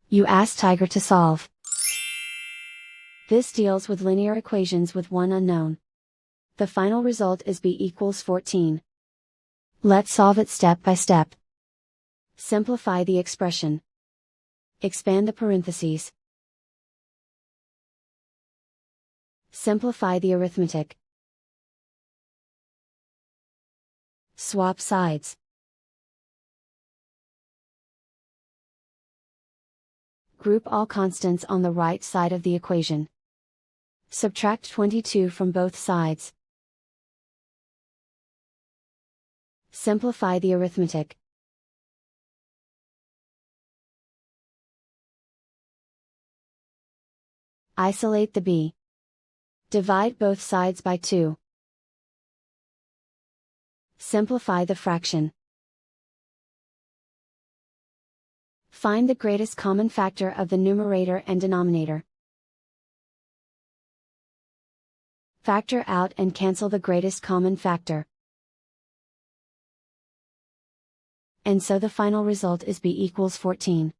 You ask Tiger to solve. This deals with linear equations with one unknown. The final result is b=14. Let's solve it step by step. Simplify the expression. Expand the parentheses. Simplify the arithmetic. Swap sides. Group all constants on the right side of the equation. Subtract 22 from both sides. Simplify the arithmetic. Isolate the b. Divide both sides by 2. Simplify the fraction. Find the greatest common factor of the numerator and denominator. Factor out and cancel the greatest common factor. And so the final result is b=14.